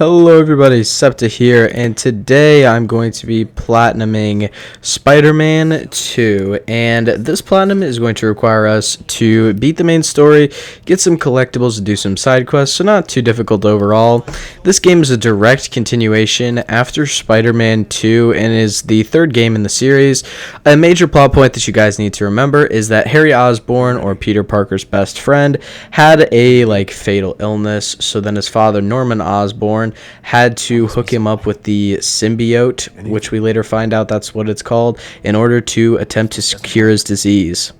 Hello everybody, Septa here, and today I'm going to be platinuming Spider-Man 2, and this platinum is going to require us to beat the main story, get some collectibles, and do some side quests, so not too difficult overall. This game is a direct continuation after Spider-Man 2 and is the third game in the series. A major plot point that you guys need to remember is that Harry Osborn, or Peter Parker's best friend, had a fatal illness, so then his father Norman Osborn had to hook him up with the symbiote, which we later find out that's what it's called, in order to attempt to cure his disease.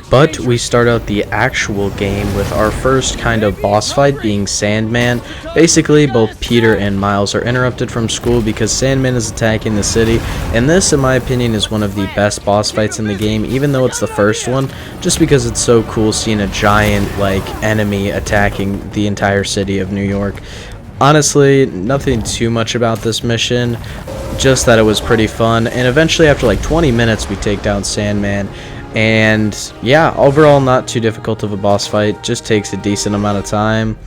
But we start out the actual game with our first kind of boss fight being Sandman. Basically, both Peter and Miles are interrupted from school because Sandman is attacking the city, and this, in my opinion, is one of the best boss fights in the game, even though it's the first one, just because it's so cool seeing a giant, enemy attacking the entire city of New York. Honestly, nothing too much about this mission, just that it was pretty fun, and eventually after 20 minutes we take down Sandman, and yeah, overall not too difficult of a boss fight, just takes a decent amount of time.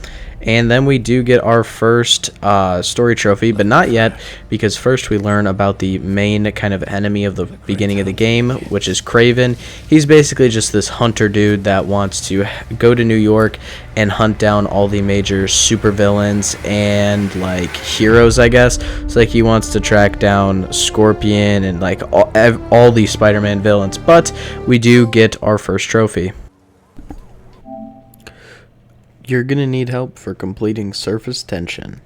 And then we do get our first story trophy, but not yet, because first we learn about the main kind of enemy of the beginning of the game, which is Kraven. He's basically just this hunter dude that wants to go to New York and hunt down all the major supervillains and heroes, I guess. It's he wants to track down Scorpion and all these Spider-Man villains. But we do get our first trophy. You're gonna need help for completing surface tension.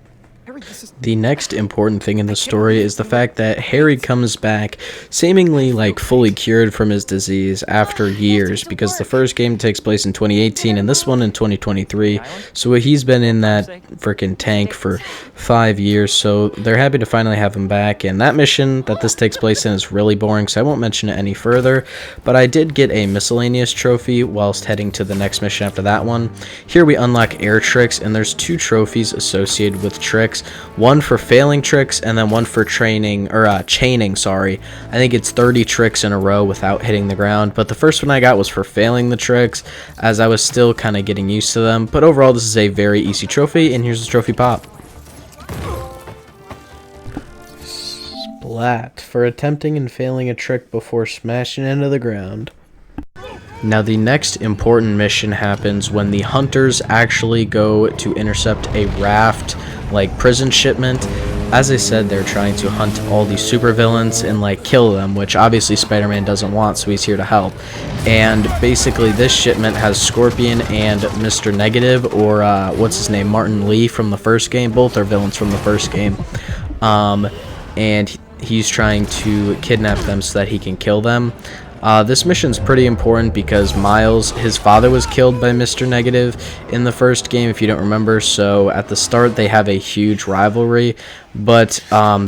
The next important thing in the story is the fact that Harry comes back seemingly fully cured from his disease after years, because the first game takes place in 2018 and this one in 2023, so he's been in that freaking tank for 5 years, so they're happy to finally have him back. And that mission that this takes place in is really boring, so I won't mention it any further, but I did get a miscellaneous trophy whilst heading to the next mission after that one. Here we unlock air tricks, and there's 2 trophies associated with tricks. One for failing tricks and then one for chaining. I think it's 30 tricks in a row without hitting the ground, but the first one I got was for failing the tricks, as I was still kind of getting used to them. But overall, this is a very easy trophy, and here's the trophy pop. Splat for attempting and failing a trick before smashing into the ground. Now the next important mission happens when the hunters actually go to intercept a raft prison shipment. As I said, they're trying to hunt all these supervillains and kill them, which obviously Spider-Man doesn't want, so he's here to help. And basically this shipment has Scorpion and Mr. Negative, or what's his name, Martin Lee from the first game. Both are villains from the first game. And he's trying to kidnap them so that he can kill them. This mission's pretty important because Miles, his father, was killed by Mr. Negative in the first game, if you don't remember, so at the start they have a huge rivalry, but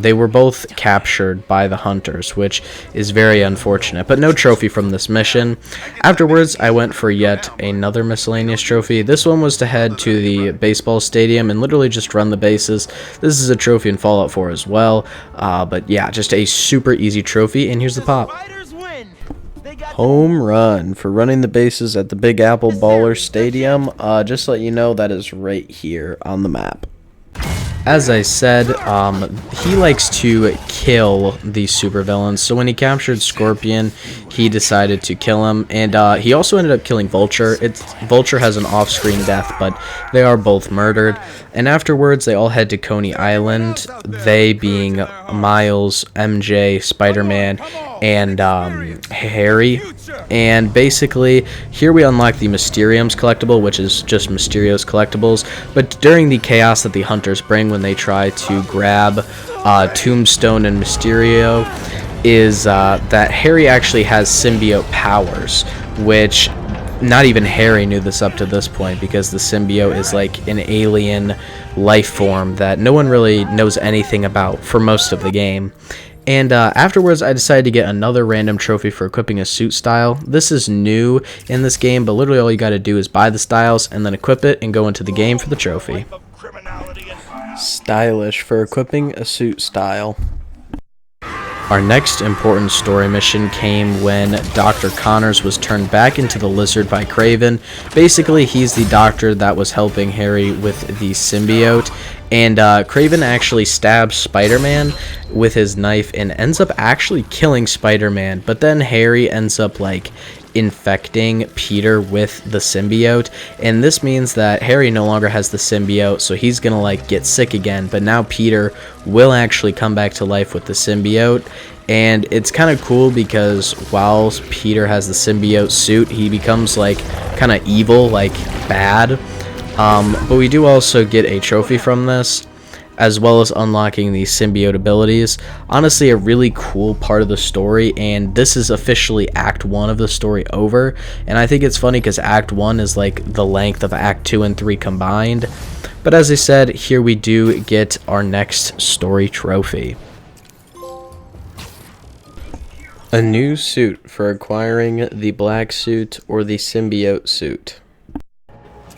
they were both captured by the hunters, which is very unfortunate, but no trophy from this mission. Afterwards, I went for yet another miscellaneous trophy. This one was to head to the baseball stadium and literally just run the bases. This is a trophy in Fallout 4 as well, but yeah, just a super easy trophy, and here's the pop. Home run for running the bases at the Big Apple Baller Stadium. Just to let you know, that is right here on the map. As I said, he likes to kill these supervillains, so when he captured Scorpion, he decided to kill him, and he also ended up killing Vulture. Vulture has an off-screen death, but they are both murdered, and afterwards they all head to Coney Island, they being Miles, MJ, Spider-Man, and Harry. And basically here we unlock the Mysterium's collectible, which is just Mysterio's collectibles, but during the chaos that the hunters bring when they try to grab Tombstone and Mysterio, is that Harry actually has symbiote powers, which not even Harry knew this up to this point, because the symbiote is an alien life form that no one really knows anything about for most of the game. And afterwards, I decided to get another random trophy for equipping a suit style. This is new in this game, but literally all you got to do is buy the styles and then equip it and go into the game for the trophy. Stylish for equipping a suit style. Our next important story mission came when Dr. Connors was turned back into the Lizard by Kraven. Basically, he's the doctor that was helping Harry with the symbiote, And Kraven actually stabs Spider-Man with his knife and ends up actually killing Spider-Man, but then Harry ends up like infecting Peter with the symbiote, and this means that Harry no longer has the symbiote, so he's gonna like get sick again, but now Peter will actually come back to life with the symbiote. And it's kind of cool because while Peter has the symbiote suit, he becomes like kind of evil, like bad. But we do also get a trophy from this, as well as unlocking the symbiote abilities. Honestly, a really cool part of the story, and this is officially Act 1 of the story over. And I think it's funny because Act 1 is like the length of Act 2 and 3 combined. But as I said, here we do get our next story trophy. A new suit for acquiring the black suit or the symbiote suit.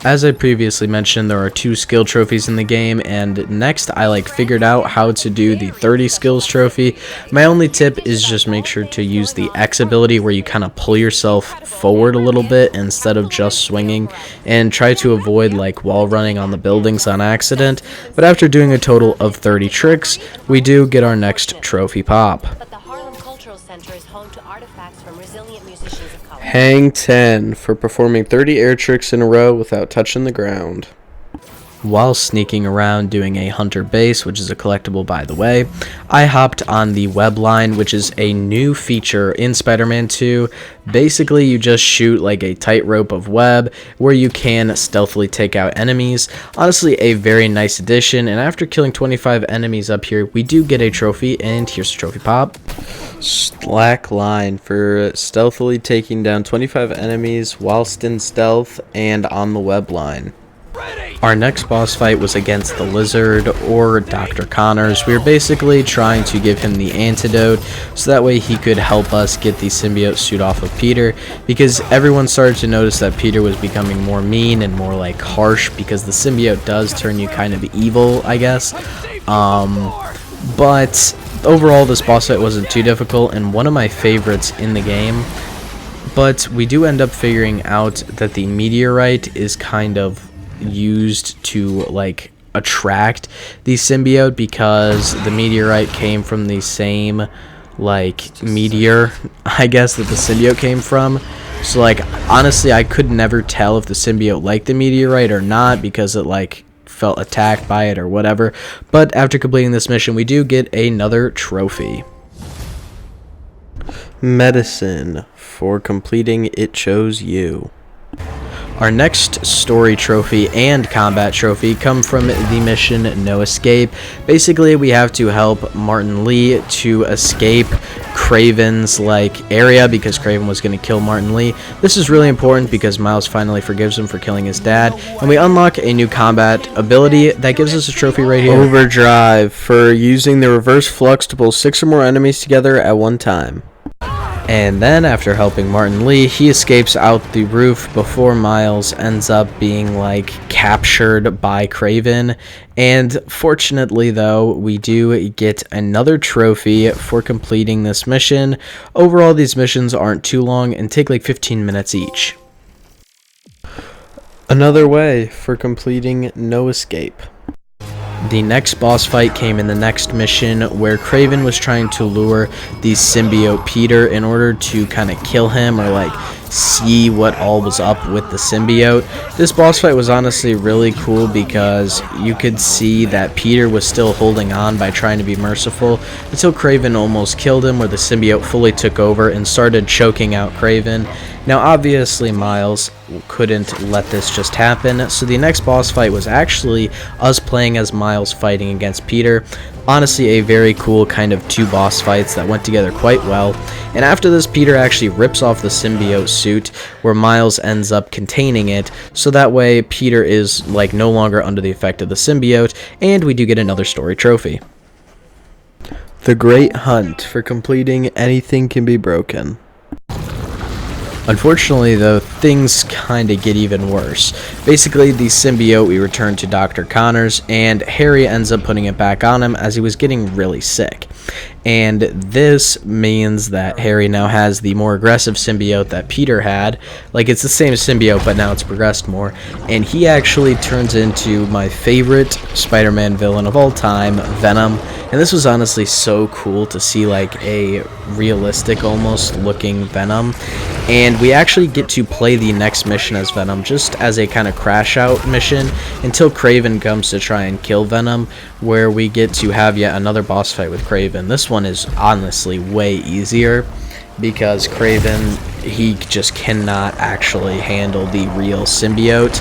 As I previously mentioned, there are 2 skill trophies in the game, and next I figured out how to do the 30 skills trophy. My only tip is just make sure to use the X ability, where you kind of pull yourself forward a little bit instead of just swinging, and try to avoid wall running on the buildings on accident. But after doing a total of 30 tricks, we do get our next trophy pop. Hang 10 for performing 30 air tricks in a row without touching the ground. While sneaking around doing a hunter base, which is a collectible by the way, I hopped on the web line, which is a new feature in Spider-Man 2. Basically, you just shoot a tightrope of web where you can stealthily take out enemies. Honestly, a very nice addition, and after killing 25 enemies up here, we do get a trophy, and here's the trophy pop. Slack line for stealthily taking down 25 enemies whilst in stealth and on the web line. Our next boss fight was against the Lizard, or Dr. Connors. We were basically trying to give him the antidote so that way he could help us get the symbiote suit off of Peter, because everyone started to notice that Peter was becoming more mean and more harsh, because the symbiote does turn you kind of evil, I guess. But overall, this boss fight wasn't too difficult and one of my favorites in the game. But we do end up figuring out that the meteorite is kind of used to attract the symbiote, because the meteorite came from the same meteor, I guess, that the symbiote came from. So honestly, I could never tell if the symbiote liked the meteorite or not, because it felt attacked by it or whatever. But after completing this mission, we do get another trophy. Medicine for completing It Chose You. Our next story trophy and combat trophy come from the mission No Escape. Basically, we have to help Martin Lee to escape Kraven's area, because Kraven was going to kill Martin Lee. This is really important because Miles finally forgives him for killing his dad, and we unlock a new combat ability that gives us a trophy right here. Overdrive for using the reverse flux to pull 6 or more enemies together at one time. And then, after helping Martin Lee, he escapes out the roof before Miles ends up being captured by Kraven. And fortunately, though, we do get another trophy for completing this mission. Overall, these missions aren't too long and take 15 minutes each. Another way for completing No Escape. The next boss fight came in the next mission, where Kraven was trying to lure the symbiote Peter in order to kind of kill him, or see what all was up with the symbiote. This boss fight was honestly really cool because you could see that Peter was still holding on by trying to be merciful until Kraven almost killed him, where the symbiote fully took over and started choking out Kraven. Now obviously Miles couldn't let this just happen, so the next boss fight was actually us playing as Miles fighting against Peter. Honestly, a very cool kind of 2 boss fights that went together quite well. And after this, Peter actually rips off the symbiote suit, where Miles ends up containing it, so that way Peter is no longer under the effect of the symbiote, and we do get another story trophy. The Great Hunt for completing Anything Can Be Broken. Unfortunately, though, things kind of get even worse. Basically, the symbiote we return to Dr. Connors, and Harry ends up putting it back on him as he was getting really sick. and this means that Harry now has the more aggressive symbiote that Peter had. Like, it's the same symbiote, but now it's progressed more, and he actually turns into my favorite Spider-Man villain of all time, Venom. And this was honestly so cool to see, like, a realistic almost looking Venom. And we actually get to play the next mission as Venom, just as a kind of crash out mission, until Kraven comes to try and kill Venom, where we get to have yet another boss fight with Kraven. This one is honestly way easier, because Kraven, he just cannot actually handle the real symbiote.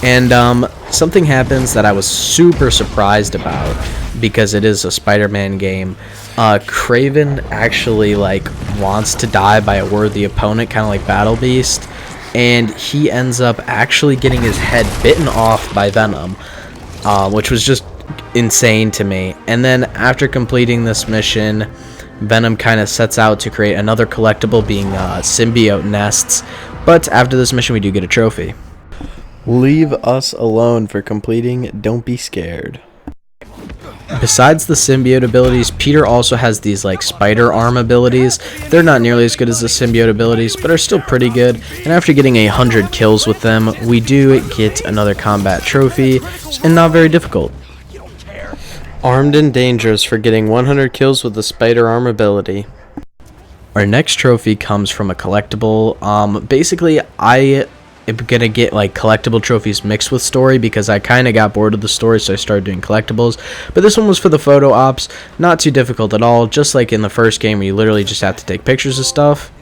And something happens that I was super surprised about, because it is a Spider-Man game. Kraven actually wants to die by a worthy opponent, kind of like Battle Beast, and he ends up actually getting his head bitten off by Venom, which was just insane to me. And then after completing this mission, Venom kind of sets out to create another collectible, being symbiote nests. But after this mission, we do get a trophy. Leave us alone for completing Don't Be Scared. Besides the symbiote abilities, Peter also has these spider arm abilities. They're not nearly as good as the symbiote abilities, but are still pretty good. And after getting 100 kills with them, we do get another combat trophy, and not very difficult. Armed and Dangerous for getting 100 kills with the spider arm ability. Our next trophy comes from a collectible. Basically, I'm gonna get collectible trophies mixed with story, because I kind of got bored of the story, so I started doing collectibles. But this one was for the photo ops. Not too difficult at all, just like in the first game where you literally just have to take pictures of stuff.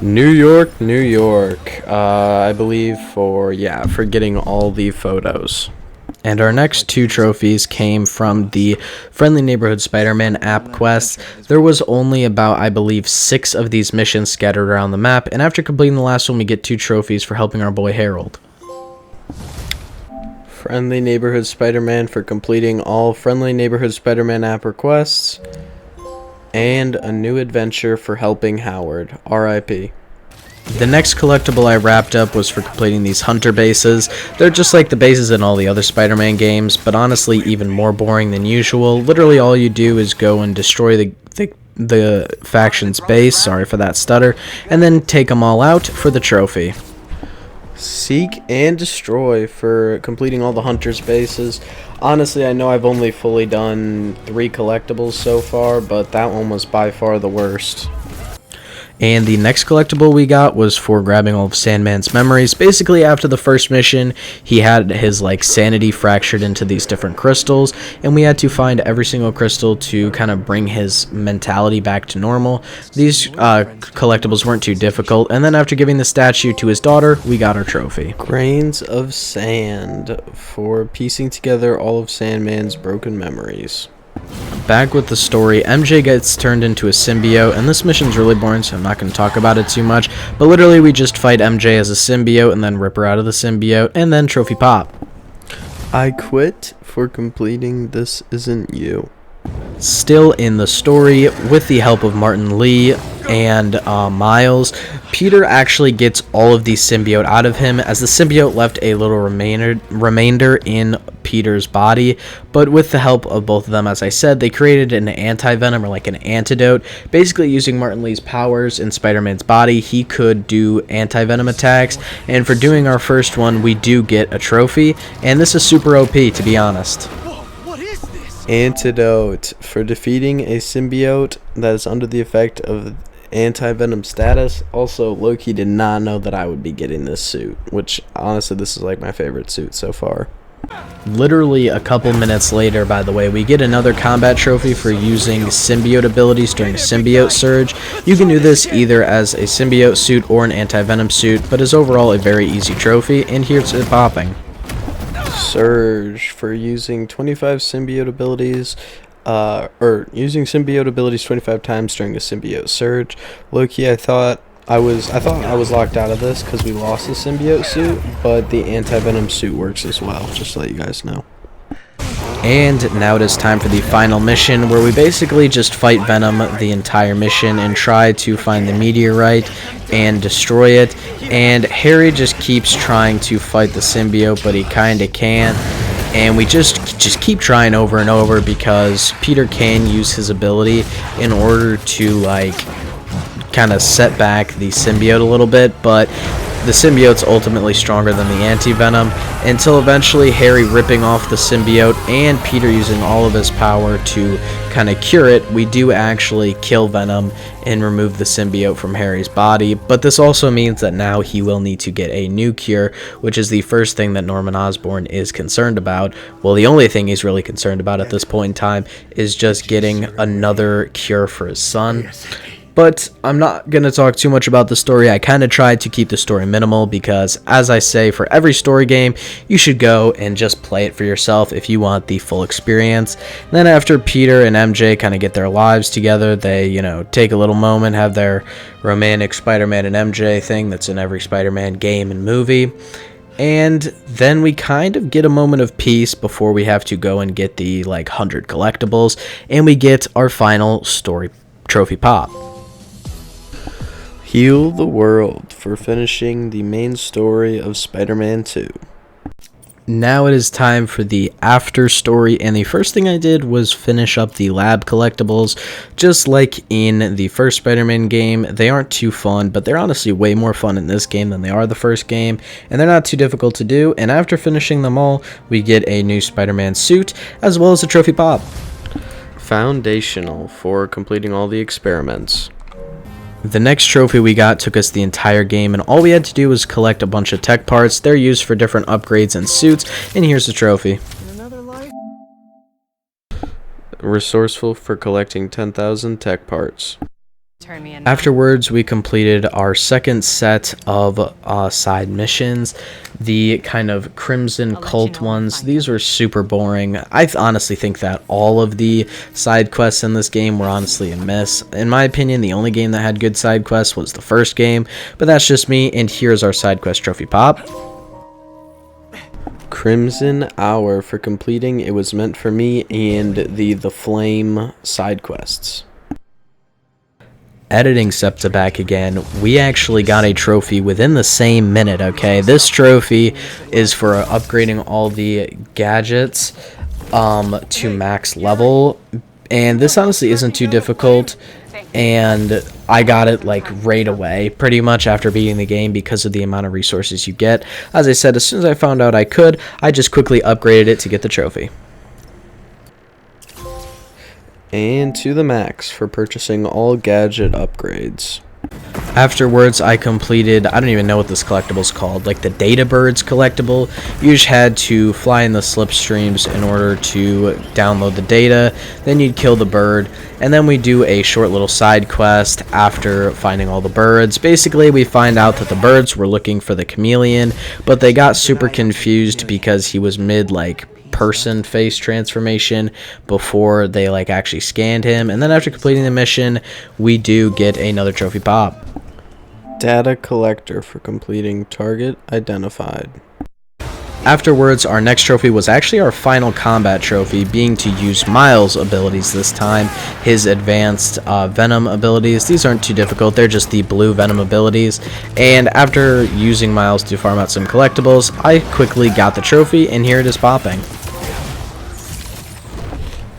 New York, New York, I believe for getting all the photos. And our next two trophies came from the Friendly Neighborhood Spider-Man app quests. There was only about, I believe, 6 of these missions scattered around the map, and after completing the last one, we get 2 trophies for helping our boy Harold. Friendly Neighborhood Spider-Man for completing all Friendly Neighborhood Spider-Man app requests, and a new adventure for helping Howard, RIP. The next collectible I wrapped up was for completing these hunter bases. They're just like the bases in all the other Spider-Man games, but honestly even more boring than usual. Literally all you do is go and destroy the faction's base, sorry for that stutter, and then take them all out for the trophy. Seek and Destroy for completing all the hunters bases. Honestly, I know I've only fully done 3 collectibles so far, but that one was by far the worst. And the next collectible we got was for grabbing all of Sandman's memories. Basically, after the first mission, he had his sanity fractured into these different crystals, and we had to find every single crystal to kind of bring his mentality back to normal. These collectibles weren't too difficult, and then after giving the statue to his daughter, we got our trophy. Grains of Sand for piecing together all of Sandman's broken memories. Back with the story, MJ gets turned into a symbiote, and this mission's really boring, so I'm not going to talk about it too much, but literally we just fight MJ as a symbiote and then rip her out of the symbiote, and then trophy pop. I quit for completing This Isn't You. Still in the story, with the help of Martin Lee and Miles, Peter actually gets all of the symbiote out of him, as the symbiote left a little remainder in Peter's body. But with the help of both of them, as I said, they created an anti-venom, or an antidote. Basically, using Martin Lee's powers in Spider-Man's body, he could do anti-venom attacks. And for doing our first one, we do get a trophy, and this is super OP, to be honest. Antidote for defeating a symbiote that is under the effect of anti-venom status. Also, Loki did not know that I would be getting this suit, which honestly this is my favorite suit so far. Literally a couple minutes later, by the way, we get another combat trophy for using symbiote abilities during Symbiote Surge. You can do this either as a symbiote suit or an anti-venom suit, but is overall a very easy trophy, and here's it popping. Surge for using 25 symbiote abilities, using symbiote abilities 25 times during a symbiote surge. Loki, I thought I was locked out of this because we lost the symbiote suit, but the anti-venom suit works as well, just to let you guys know. And now it is time for the final mission, where we basically just fight Venom the entire mission and try to find the meteorite and destroy it. And Harry just keeps trying to fight the symbiote, but he kinda can't. and we just keep trying over and over because Peter can use his ability in order to like kind of set back the symbiote a little bit, but the symbiote's ultimately stronger than the anti-venom, until eventually Harry ripping off the symbiote and Peter using all of his power to kind of cure it. We do actually kill Venom and remove the symbiote from Harry's body, but this also means that now he will need to get a new cure, which is the first thing that Norman Osborn is concerned about. Well, the only thing he's really concerned about at this point in time is just getting another cure for his son. But I'm not going to talk too much about the story. I kind of tried to keep the story minimal because, as I say, for every story game, you should go and just play it for yourself if you want the full experience. And then after Peter and MJ kind of get their lives together, they, you know, take a little moment, have their romantic Spider-Man and MJ thing that's in every Spider-Man game and movie. And then we kind of get a moment of peace before we have to go and get the, 100 collectibles. And we get our final story trophy pop. Heal the world for finishing the main story of Spider-Man 2. Now it is time for the after story, and the first thing I did was finish up the lab collectibles. Just like in the first Spider-Man game, they aren't too fun, but they're honestly way more fun in this game than they are the first game, and they're not too difficult to do. And after finishing them all, we get a new Spider-Man suit, as well as a trophy pop. Foundational for completing all the experiments. The next trophy we got took us the entire game, and all we had to do was collect a bunch of tech parts. They're used for different upgrades and suits, and here's the trophy. Resourceful for collecting 10,000 tech parts. Afterwards, we completed our second set of side missions, the kind of Crimson Cult ones. These were super boring. I honestly think that all of the side quests in this game were honestly a miss. In my opinion, the only game that had good side quests was the first game, but that's just me, and here's our side quest trophy pop. Crimson Hour for completing It Was Meant for Me and the Flame side quests. Editing SEPTA back again, we actually got a trophy within the same minute, okay? This trophy is for upgrading all the gadgets to max level, and this honestly isn't too difficult, and I got it right away, pretty much after beating the game because of the amount of resources you get. As I said, as soon as I found out I could, I just quickly upgraded it to get the trophy. And to the max for purchasing all gadget upgrades. Afterwards, I completed, I don't even know what this collectible is called, the Data Birds collectible. You just had to fly in the slipstreams in order to download the data, then you'd kill the bird, and then we do a short little side quest after finding all the birds. Basically, we find out that the birds were looking for the chameleon, but they got super confused because he was mid, person face transformation before they actually scanned him. And then after completing the mission, we do get another trophy pop. Data collector for completing target identified. Afterwards, our next trophy was actually our final combat trophy, being to use Miles' abilities this time, his advanced Venom abilities. These aren't too difficult, they're just the blue Venom abilities. And after using Miles to farm out some collectibles, I quickly got the trophy, and here it is popping.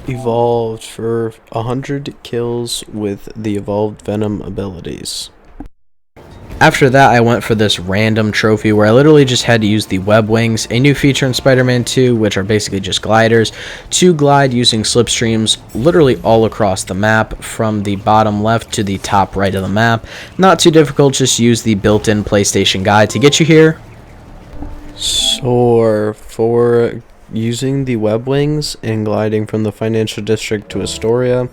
Evolved for 100 kills with the evolved Venom abilities. After that, I went for this random trophy where I literally just had to use the web wings, a new feature in Spider-Man 2, which are basically just gliders, to glide using slipstreams literally all across the map, from the bottom left to the top right of the map. Not too difficult, just use the built-in PlayStation guide to get you here. So, for using the web wings and gliding from the Financial District to Astoria,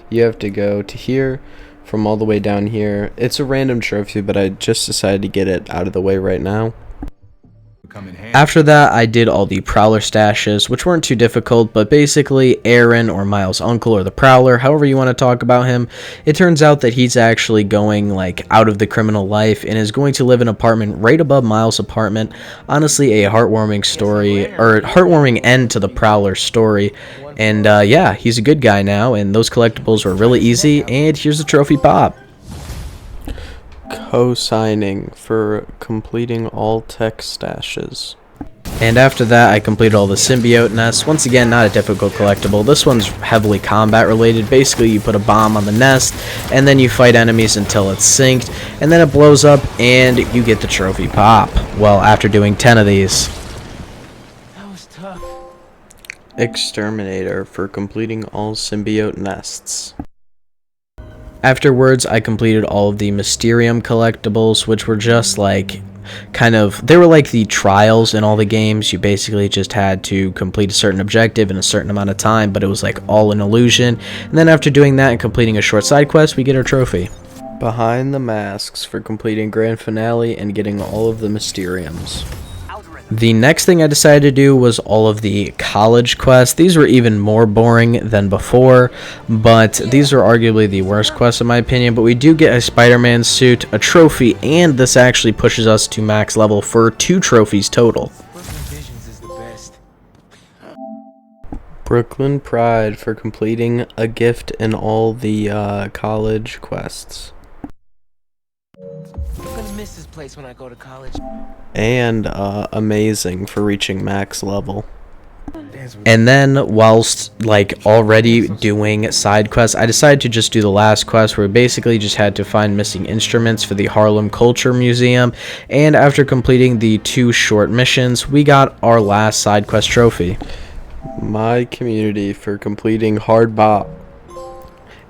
you have to go to here. From all the way down here. It's a random trophy, but I just decided to get it out of the way right now. After that, I did all the Prowler stashes, which weren't too difficult, but basically Aaron, or Miles' uncle, or the Prowler, however you want to talk about him, it turns out that he's actually going out of the criminal life and is going to live in an apartment right above Miles' apartment. Honestly, a heartwarming story, or heartwarming end to the Prowler story. And yeah, he's a good guy now, and those collectibles were really easy, and here's the trophy pop. Co-signing for completing all tech stashes. And after that, I completed all the symbiote nests. Once again, not a difficult collectible. This one's heavily combat related. Basically, you put a bomb on the nest, and then you fight enemies until it's synced, and then it blows up, and you get the trophy pop. Well, after doing 10 of these. That was tough. Exterminator for completing all symbiote nests. Afterwards, I completed all of the Mysterium collectibles, which were just like they were like the trials in all the games. You basically just had to complete a certain objective in a certain amount of time, but it was like all an illusion. And then after doing that and completing a short side quest, we get our trophy. Behind the masks for completing grand finale and getting all of the Mysteriums. The next thing I decided to do was all of the college quests. These were even more boring than before, but these are arguably the worst quests in my opinion. But we do get a Spider-Man suit, a trophy, and this actually pushes us to max level for 2 trophies total. Brooklyn Pride for completing a gift in all the college quests. I'm gonna miss this place when I go to college. And amazing for reaching max level. And then whilst like already doing side quests, I decided to just do the last quest where we basically just had to find missing instruments for the Harlem Culture Museum. And after completing the 2 short missions, we got our last side quest trophy. My Community for completing Hard Bop.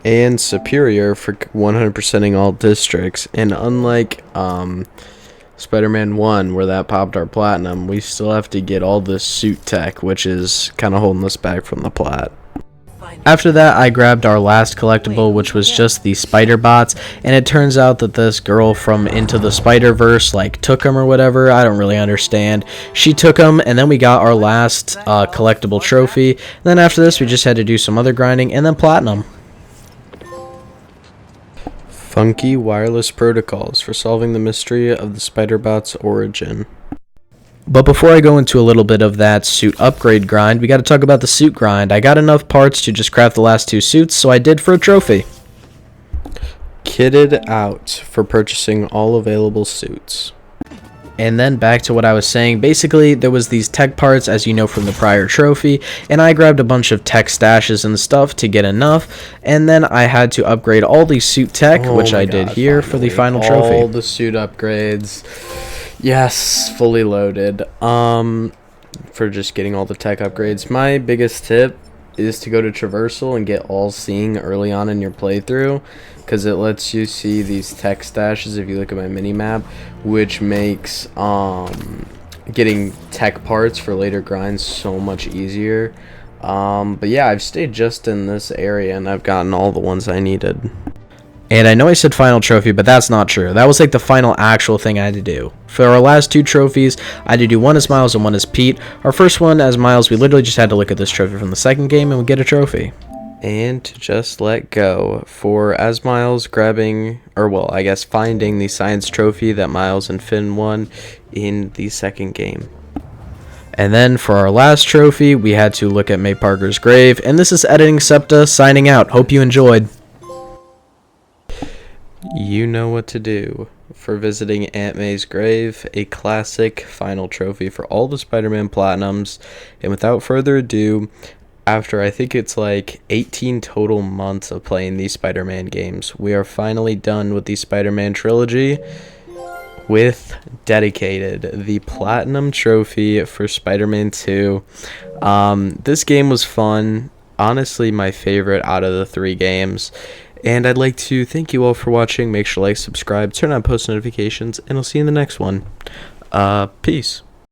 And Superior for 100%ing all districts. And unlike Spider-Man 1, where that popped our platinum, we still have to get all this suit tech, which is kind of holding us back from the plat. After that, I grabbed our last collectible, which was just the spider bots, and it turns out that this girl from Into the Spider-Verse like took them or whatever. I don't really understand. She took them, and then we got our last collectible trophy. And then after this, we just had to do some other grinding, and then platinum. Funky wireless protocols for solving the mystery of the Spider-Bot's origin. But before I go into a little bit of that suit upgrade grind, we got to talk about the suit grind. I got enough parts to just craft the last 2 suits, so I did for a trophy. Kitted out for purchasing all available suits. And then back to what I was saying, basically there was these tech parts, as you know from the prior trophy, and I grabbed a bunch of tech stashes and stuff to get enough, and then I had to upgrade all the suit tech, which I did here for the final trophy. All the suit upgrades, yes, fully loaded, for just getting all the tech upgrades. My biggest tip is to go to Traversal and get All Seeing early on in your playthrough, because it lets you see these tech stashes if you look at my mini-map, which makes getting tech parts for later grinds so much easier. But yeah, I've stayed just in this area and I've gotten all the ones I needed. And I know I said final trophy, but that's not true. That was like the final actual thing I had to do. For our last 2 trophies, I had to do one as Miles and one as Pete. Our first one as Miles, we literally just had to look at this trophy from the second game and we get a trophy. And to just let go for as Miles grabbing, or well, I guess finding the science trophy that Miles and Finn won in the second game. And then for our last trophy, we had to look at May Parker's grave. And this is Editing Septa signing out. Hope you enjoyed. You know what to do for visiting Aunt May's grave, a classic final trophy for all the Spider-Man Platinums. And without further ado, after I think it's like 18 total months of playing these Spider-Man games, we are finally done with the Spider-Man trilogy with Dedicated, the Platinum Trophy for Spider-Man 2. This game was fun, honestly my favorite out of the 3 games. And I'd like to thank you all for watching. Make sure to like, subscribe, turn on post notifications, and I'll see you in the next one. Peace.